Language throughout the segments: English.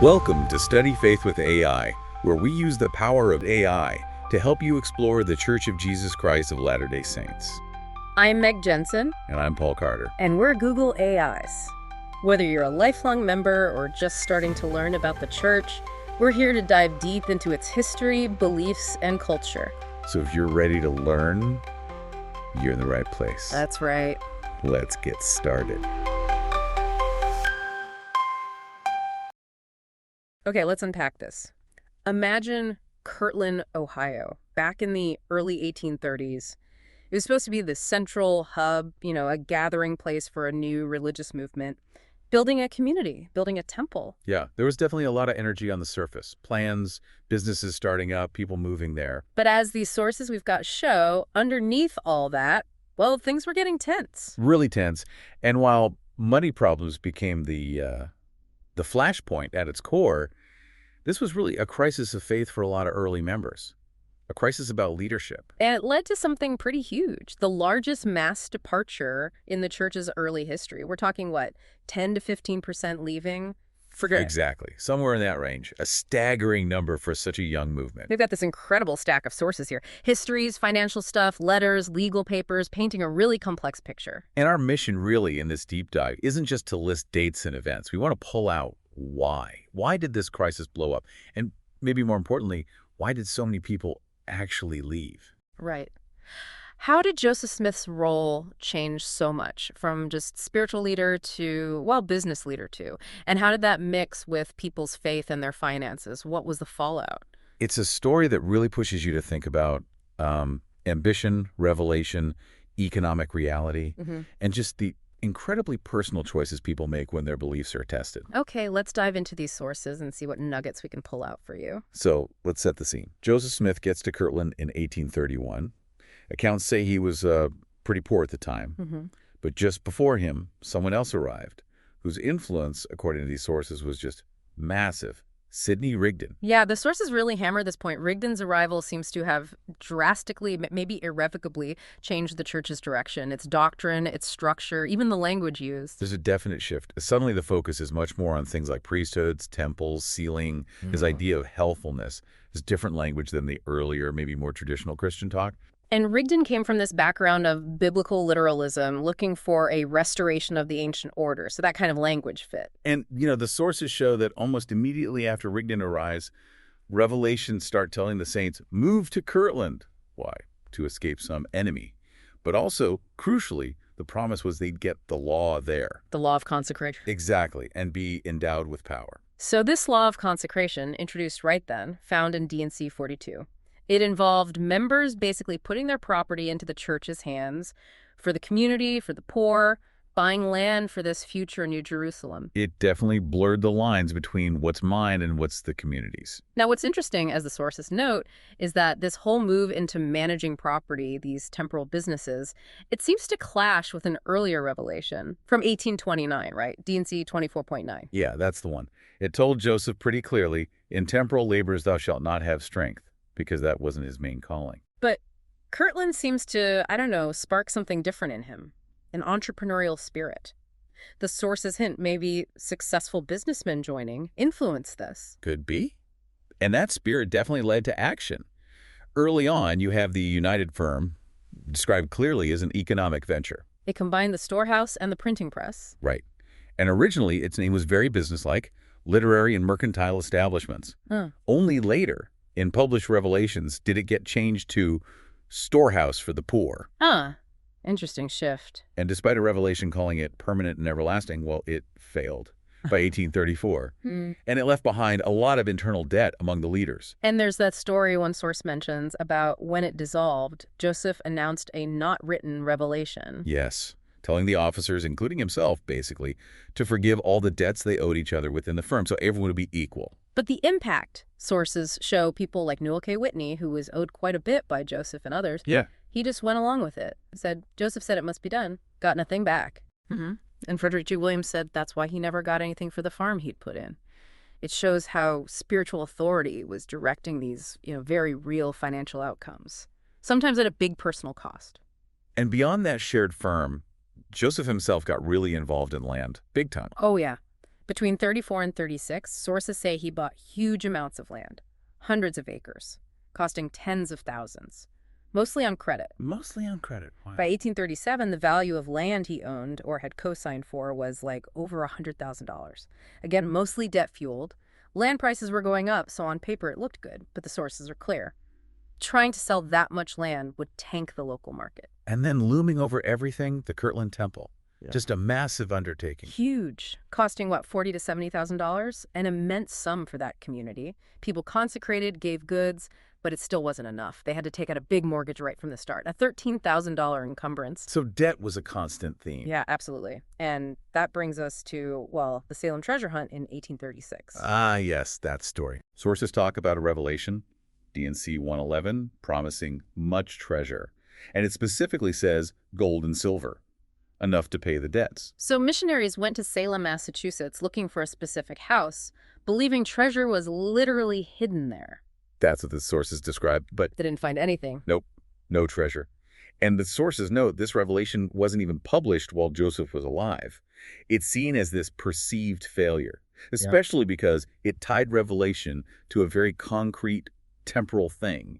Welcome to Study Faith with AI, where we use the power of AI to help you explore the Church of Jesus Christ of Latter-day Saints. I'm Meg Jensen. And I'm Paul Carter. And we're Google AIs. Whether you're a lifelong member or just starting to learn about the church, we're here to dive deep into its history, beliefs, and culture. So if you're ready to learn, you're in the right place. That's right. Let's get started. Okay, let's unpack this. Imagine Kirtland, Ohio, back in the early 1830s. It was supposed to be the central hub, a gathering place for a new religious movement, building a community, building a temple. Yeah, there was definitely a lot of energy on the surface. Plans, businesses starting up, people moving there. But as these sources we've got show, underneath all that, well, things were getting tense. Really tense. And while money problems became the flashpoint at its core, this was really a crisis of faith for a lot of early members. A crisis about leadership. And it led to something pretty huge, the largest mass departure in the church's early history. We're talking, what, 10 to 15% leaving? Forget. Exactly. Somewhere in that range. A staggering number for such a young movement. We've got this incredible stack of sources here. Histories, financial stuff, letters, legal papers, painting a really complex picture. And our mission really in this deep dive isn't just to list dates and events. We want to pull out why. Why did this crisis blow up? And maybe more importantly, why did so many people actually leave? Right. How did Joseph Smith's role change so much from just spiritual leader to, well, business leader too? And how did that mix with people's faith and their finances? What was the fallout? It's a story that really pushes you to think about ambition, revelation, economic reality, and just the incredibly personal choices people make when their beliefs are tested. Okay, let's dive into these sources and see what nuggets we can pull out for you. So let's set the scene. Joseph Smith gets to Kirtland in 1831. Accounts say he was pretty poor at the time. But just before him, someone else arrived, whose influence, according to these sources, was just massive. Sidney Rigdon. Yeah, the sources really hammer this point. Rigdon's arrival seems to have drastically, maybe irrevocably, changed the church's direction, its doctrine, its structure, even the language used. There's a definite shift. Suddenly the focus is much more on things like priesthoods, temples, sealing. His idea of healthfulness is different language than the earlier, maybe more traditional Christian talk. And Rigdon came from this background of biblical literalism, looking for a restoration of the ancient order. So that kind of language fit. And, the sources show that almost immediately after Rigdon arrives, revelations start telling the saints, move to Kirtland. Why? To escape some enemy. But also, crucially, the promise was they'd get the law there. The law of consecration. Exactly, and be endowed with power. So this law of consecration, introduced right then, found in D&C 42. It involved members basically putting their property into the church's hands for the community, for the poor, buying land for this future New Jerusalem. It definitely blurred the lines between what's mine and what's the community's. Now, what's interesting, as the sources note, is that this whole move into managing property, these temporal businesses, it seems to clash with an earlier revelation from 1829, right? D&C 24.9. Yeah, that's the one. It told Joseph pretty clearly, in temporal labors thou shalt not have strength, because that wasn't his main calling. But Kirtland seems to, spark something different in him, an entrepreneurial spirit. The sources hint maybe successful businessmen joining influenced this. Could be. And that spirit definitely led to action. Early on, you have the United Firm, described clearly as an economic venture. It combined the storehouse and the printing press. Right. And originally, its name was very businesslike, literary and mercantile establishments. Only later, in published revelations, did it get changed to storehouse for the poor. Interesting shift. And despite a revelation calling it permanent and everlasting, well, it failed by 1834. And it left behind a lot of internal debt among the leaders. And there's that story one source mentions about when it dissolved, Joseph announced a not written revelation. Yes, telling the officers, including himself, basically, to forgive all the debts they owed each other within the firm, so everyone would be equal. But the impact, sources show people like Newell K. Whitney, who was owed quite a bit by Joseph and others. Yeah. He just went along with it. Joseph said it must be done. Got nothing back. And Frederick G. Williams said that's why he never got anything for the farm he'd put in. It shows how spiritual authority was directing these, very real financial outcomes, sometimes at a big personal cost. And beyond that shared firm, Joseph himself got really involved in land, big time. Oh, yeah. Between 34 and 36, sources say he bought huge amounts of land, hundreds of acres, costing tens of thousands, mostly on credit. Mostly on credit. Wow. By 1837, the value of land he owned or had co-signed for was like over $100,000. Again, mostly debt-fueled. Land prices were going up, so on paper it looked good, but the sources are clear. Trying to sell that much land would tank the local market. And then looming over everything, the Kirtland Temple. Yeah. Just a massive undertaking. Huge. Costing, what, $40,000 to $70,000? An immense sum for that community. People consecrated, gave goods, but it still wasn't enough. They had to take out a big mortgage right from the start, a $13,000 encumbrance. So debt was a constant theme. Yeah, absolutely. And that brings us to, well, the Salem treasure hunt in 1836. Ah, yes, that story. Sources talk about a revelation, D&C 111, promising much treasure. And it specifically says gold and silver, enough to pay the debts. So missionaries went to Salem, Massachusetts, looking for a specific house, believing treasure was literally hidden there. That's what the sources described, but They didn't find anything. nope, no treasure. And the sources note this revelation wasn't even published while Joseph was alive. It's seen as this perceived failure, especially because it tied revelation to a very concrete, temporal thing,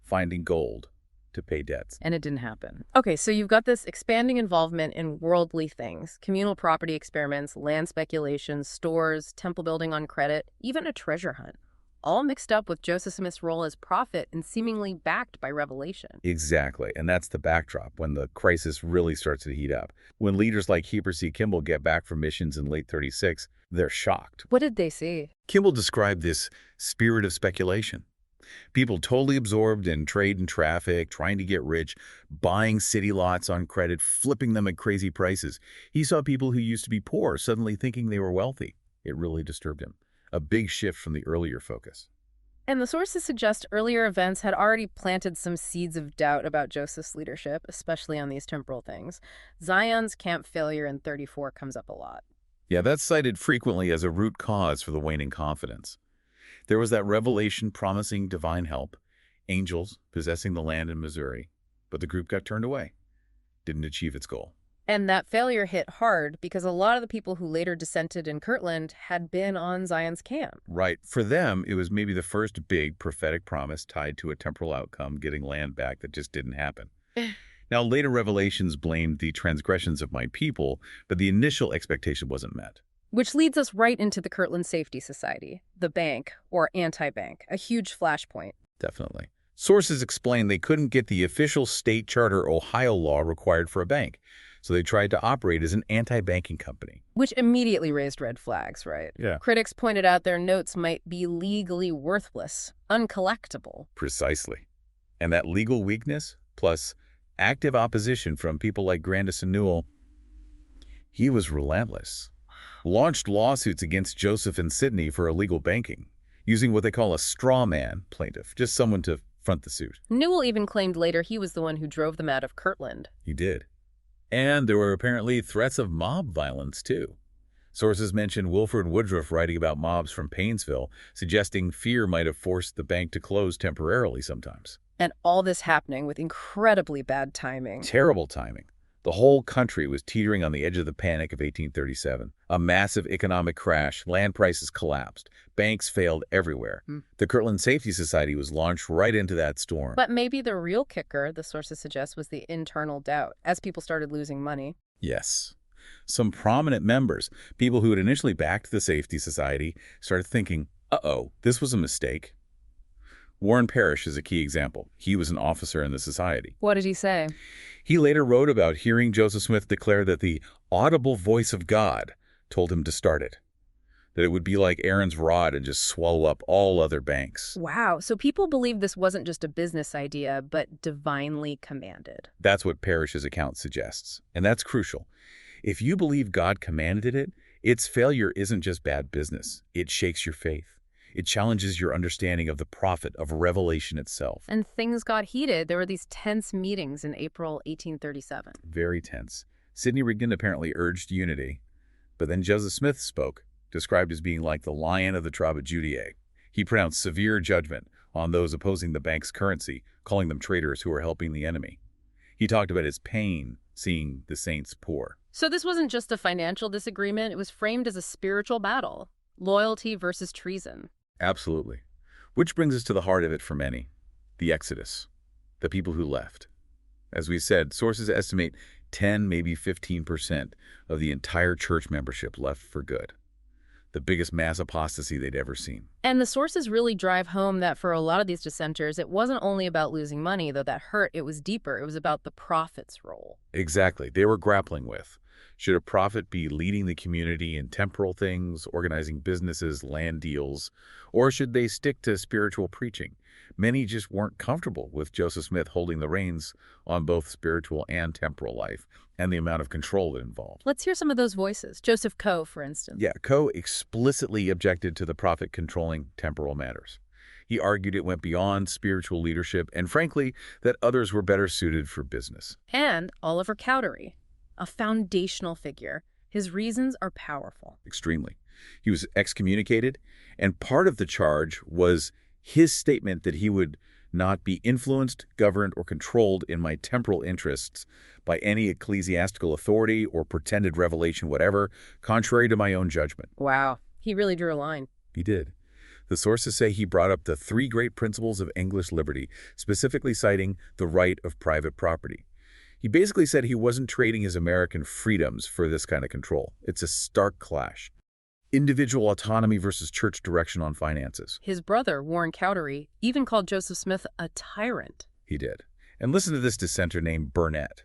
finding gold to pay debts. And it didn't happen. Okay, so you've got this expanding involvement in worldly things, communal property experiments, land speculation, stores, temple building on credit, even a treasure hunt. All mixed up with Joseph Smith's role as prophet and seemingly backed by revelation. Exactly, and that's the backdrop when the crisis really starts to heat up. When leaders like Heber C. Kimball get back from missions in late 36, they're shocked. What did they see? Kimball described this spirit of speculation. People totally absorbed in trade and traffic, trying to get rich, buying city lots on credit, flipping them at crazy prices. He saw people who used to be poor suddenly thinking they were wealthy. It really disturbed him. A big shift from the earlier focus. And the sources suggest earlier events had already planted some seeds of doubt about Joseph's leadership, especially on these temporal things. Zion's camp failure in 34 comes up a lot. Yeah, that's cited frequently as a root cause for the waning confidence. There was that revelation promising divine help, angels possessing the land in Missouri, but the group got turned away, didn't achieve its goal. And that failure hit hard because a lot of the people who later dissented in Kirtland had been on Zion's camp. Right. For them, it was maybe the first big prophetic promise tied to a temporal outcome, getting land back, that just didn't happen. Now, later revelations blamed the transgressions of my people, but the initial expectation wasn't met. Which leads us right into the Kirtland Safety Society, the bank, or anti-bank, a huge flashpoint. Definitely. Sources explain they couldn't get the official state charter Ohio law required for a bank, so they tried to operate as an anti-banking company. Which immediately raised red flags, right? Yeah. Critics pointed out their notes might be legally worthless, uncollectible. Precisely. And that legal weakness, plus active opposition from people like Grandison Newell, he was relentless. Launched lawsuits against Joseph and Sidney for illegal banking, using what they call a straw man plaintiff, just someone to front the suit. Newell even claimed later he was the one who drove them out of Kirtland. He did. And there were apparently threats of mob violence, too. Sources mention Wilford Woodruff writing about mobs from Painesville, suggesting fear might have forced the bank to close temporarily sometimes. And all this happening with incredibly bad timing. Terrible timing. The whole country was teetering on the edge of the panic of 1837. A massive economic crash, land prices collapsed, banks failed everywhere. The Kirtland Safety Society was launched right into that storm. But maybe the real kicker, the sources suggest, was the internal doubt, as people started losing money. Yes. Some prominent members, people who had initially backed the Safety Society, started thinking, uh-oh, this was a mistake. Warren Parrish is a key example. He was an officer in the society. What did he say? He later wrote about hearing Joseph Smith declare that the audible voice of God told him to start it, that it would be like Aaron's rod and just swallow up all other banks. Wow, so people believed this wasn't just a business idea, but divinely commanded. That's what Parrish's account suggests, and that's crucial. If you believe God commanded it, its failure isn't just bad business. It shakes your faith. It challenges your understanding of the prophet, of revelation itself. And things got heated. There were these tense meetings in April 1837. Very tense. Sidney Rigdon apparently urged unity, but then Joseph Smith spoke, described as being like the lion of the tribe of Judah. He pronounced severe judgment on those opposing the bank's currency, calling them traitors who were helping the enemy. He talked about his pain seeing the saints poor. So this wasn't just a financial disagreement. It was framed as a spiritual battle. Loyalty versus treason. Absolutely. Which brings us to the heart of it for many, the Exodus, the people who left. As we said, sources estimate 10, maybe 15% of the entire church membership left for good. The biggest mass apostasy they'd ever seen. And the sources really drive home that for a lot of these dissenters, it wasn't only about losing money, though that hurt. It was deeper. It was about the prophet's role. Exactly. They were grappling with, should a prophet be leading the community in temporal things, organizing businesses, land deals, or should they stick to spiritual preaching? Many just weren't comfortable with Joseph Smith holding the reins on both spiritual and temporal life and the amount of control it involved. Let's hear some of those voices. Joseph Coe, for instance. Yeah, Coe explicitly objected to the prophet controlling temporal matters. He argued it went beyond spiritual leadership and, frankly, that others were better suited for business. And Oliver Cowdery, a foundational figure. His reasons are powerful. Extremely. He was excommunicated, and part of the charge was his statement that he would not be influenced, governed, or controlled in my temporal interests by any ecclesiastical authority or pretended revelation, whatever, contrary to my own judgment. Wow. He really drew a line. He did. The sources say he brought up the three great principles of English liberty, specifically citing the right of private property. He basically said he wasn't trading his American freedoms for this kind of control. It's a stark clash. Individual autonomy versus church direction on finances. His brother, Warren Cowdery, even called Joseph Smith a tyrant. He did. And listen to this dissenter named Burnett.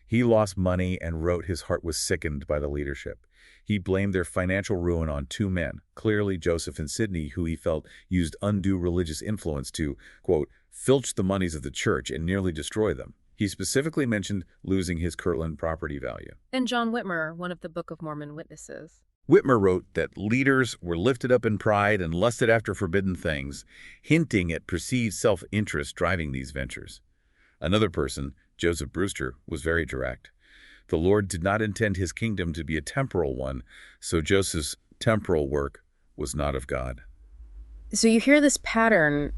He lost money and wrote his heart was sickened by the leadership. He blamed their financial ruin on two men, clearly Joseph and Sidney, who he felt used undue religious influence to, quote, filch the monies of the church and nearly destroy them. He specifically mentioned losing his Kirtland property value. And John Whitmer, one of the Book of Mormon witnesses. Whitmer wrote that leaders were lifted up in pride and lusted after forbidden things, hinting at perceived self-interest driving these ventures. Another person, Joseph Brewster, was very direct. The Lord did not intend his kingdom to be a temporal one, so Joseph's temporal work was not of God. So you hear this pattern,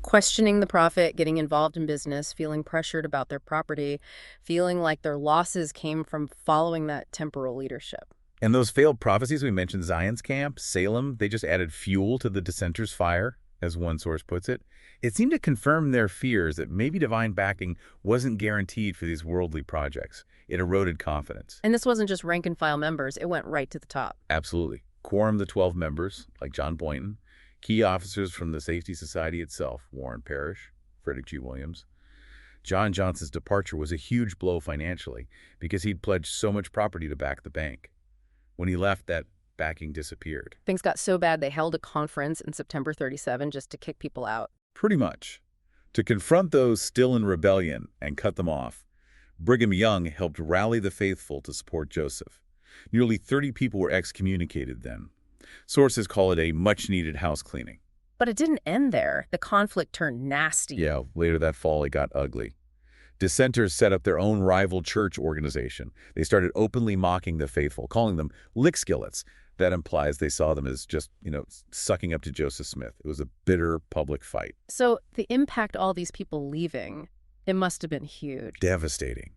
questioning the prophet, getting involved in business, feeling pressured about their property, feeling like their losses came from following that temporal leadership. And those failed prophecies we mentioned, Zion's camp, Salem, they just added fuel to the dissenters' fire, as one source puts it. It seemed to confirm their fears that maybe divine backing wasn't guaranteed for these worldly projects. It eroded confidence. And this wasn't just rank-and-file members. It went right to the top. Absolutely. Quorum the 12 members, like John Boynton, key officers from the Safety Society itself, Warren Parrish, Frederick G. Williams. John Johnson's departure was a huge blow financially because he'd pledged so much property to back the bank. When he left, that backing disappeared. Things got so bad they held a conference in September 37 just to kick people out. Pretty much. To confront those still in rebellion and cut them off, Brigham Young helped rally the faithful to support Joseph. Nearly 30 people were excommunicated then. Sources call it a much-needed house cleaning. But it didn't end there. The conflict turned nasty. Yeah, later that fall it got ugly. Dissenters set up their own rival church organization. They started openly mocking the faithful, calling them lick skillets. That implies they saw them as just, sucking up to Joseph Smith. It was a bitter public fight. So the impact all these people leaving, it must have been huge. Devastating.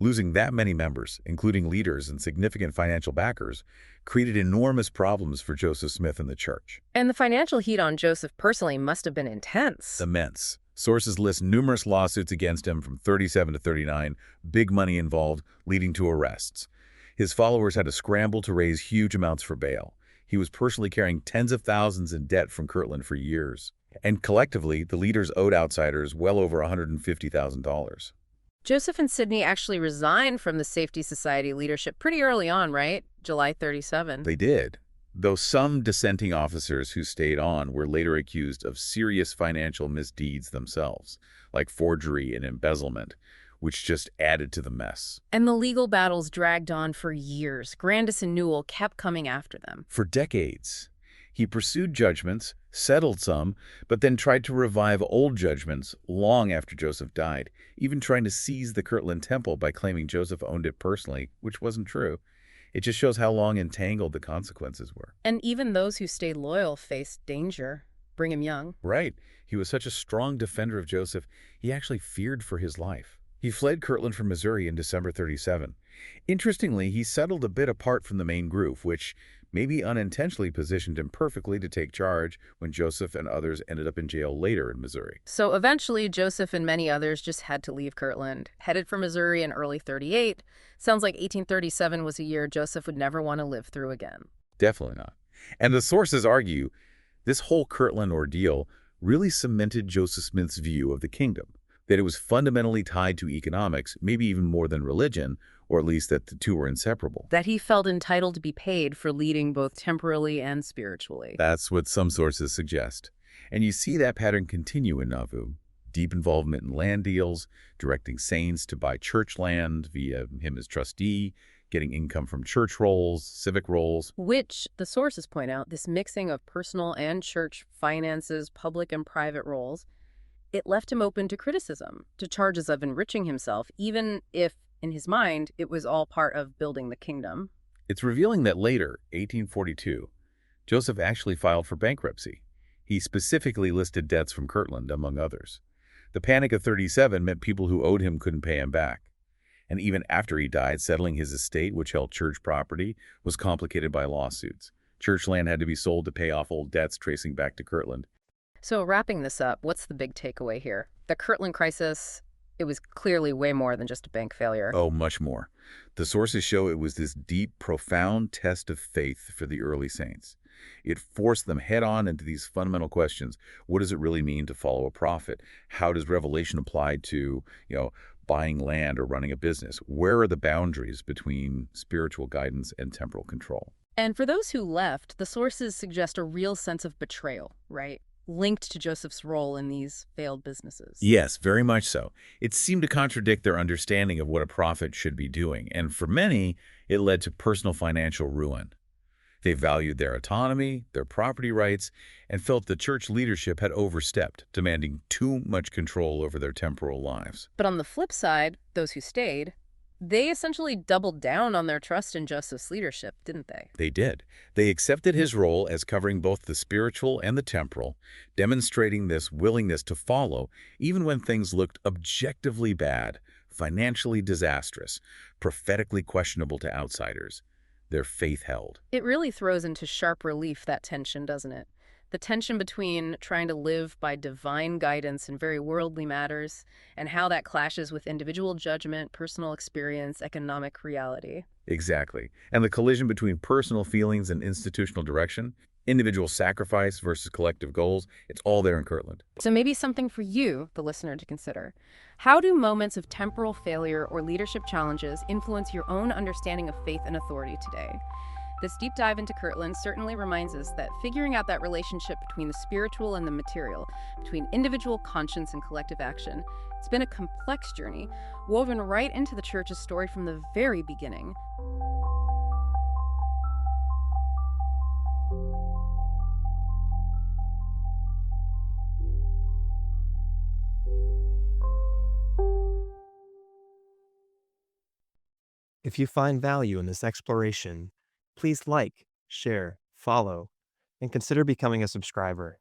Losing that many members, including leaders and significant financial backers, created enormous problems for Joseph Smith and the church. And the financial heat on Joseph personally must have been intense. Immense. Sources list numerous lawsuits against him from 37 to 39, big money involved, leading to arrests. His followers had to scramble to raise huge amounts for bail. He was personally carrying tens of thousands in debt from Kirtland for years. And collectively, the leaders owed outsiders well over $150,000. Joseph and Sidney actually resigned from the Safety Society leadership pretty early on, right? July 37. They did. Though some dissenting officers who stayed on were later accused of serious financial misdeeds themselves, like forgery and embezzlement, which just added to the mess. And the legal battles dragged on for years. Grandis and Newell kept coming after them. For decades. He pursued judgments, settled some, but then tried to revive old judgments long after Joseph died, even trying to seize the Kirtland Temple by claiming Joseph owned it personally, which wasn't true. It just shows how long entangled the consequences were. And even those who stayed loyal faced danger. Brigham Young. Right. He was such a strong defender of Joseph, he actually feared for his life. He fled Kirtland from Missouri in December 37. Interestingly, he settled a bit apart from the main group, which maybe unintentionally positioned him perfectly to take charge when Joseph and others ended up in jail later in Missouri. So eventually, Joseph and many others just had to leave Kirtland, headed for Missouri in early 38. Sounds like 1837 was a year Joseph would never want to live through again. Definitely not. And the sources argue this whole Kirtland ordeal really cemented Joseph Smith's view of the kingdom, that it was fundamentally tied to economics, maybe even more than religion, or at least that the two were inseparable. That he felt entitled to be paid for leading both temporally and spiritually. That's what some sources suggest. And you see that pattern continue in Nauvoo. Deep involvement in land deals, directing saints to buy church land via him as trustee, getting income from church rolls, civic rolls. Which, the sources point out, this mixing of personal and church finances, public and private roles, it left him open to criticism, to charges of enriching himself, even if, in his mind, it was all part of building the kingdom. It's revealing that later, 1842, Joseph actually filed for bankruptcy. He specifically listed debts from Kirtland, among others. The Panic of 37 meant people who owed him couldn't pay him back. And even after he died, settling his estate, which held church property, was complicated by lawsuits. Church land had to be sold to pay off old debts tracing back to Kirtland. So wrapping this up, what's the big takeaway here? The Kirtland Crisis, it was clearly way more than just a bank failure. Oh, much more. The sources show it was this deep, profound test of faith for the early saints. It forced them head-on into these fundamental questions. What does it really mean to follow a prophet? How does revelation apply to, buying land or running a business? Where are the boundaries between spiritual guidance and temporal control? And for those who left, the sources suggest a real sense of betrayal, right? Linked to Joseph's role in these failed businesses. Yes, very much so. It seemed to contradict their understanding of what a prophet should be doing, and for many, it led to personal financial ruin. They valued their autonomy, their property rights, and felt the church leadership had overstepped, demanding too much control over their temporal lives. But on the flip side, those who stayed, they essentially doubled down on their trust in Joseph's leadership, didn't they? They did. They accepted his role as covering both the spiritual and the temporal, demonstrating this willingness to follow even when things looked objectively bad, financially disastrous, prophetically questionable to outsiders. Their faith held. It really throws into sharp relief that tension, doesn't it? The tension between trying to live by divine guidance in very worldly matters and how that clashes with individual judgment, personal experience, economic reality. Exactly. And the collision between personal feelings and institutional direction, individual sacrifice versus collective goals, it's all there in Kirtland. So maybe something for you, the listener, to consider. How do moments of temporal failure or leadership challenges influence your own understanding of faith and authority today? This deep dive into Kirtland certainly reminds us that figuring out that relationship between the spiritual and the material, between individual conscience and collective action, it's been a complex journey, woven right into the church's story from the very beginning. If you find value in this exploration, please like, share, follow, and consider becoming a subscriber.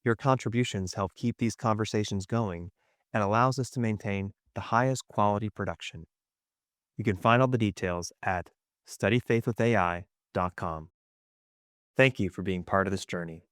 Your contributions help keep these conversations going and allows us to maintain the highest quality production. You can find all the details at studyfaithwithai.com. Thank you for being part of this journey.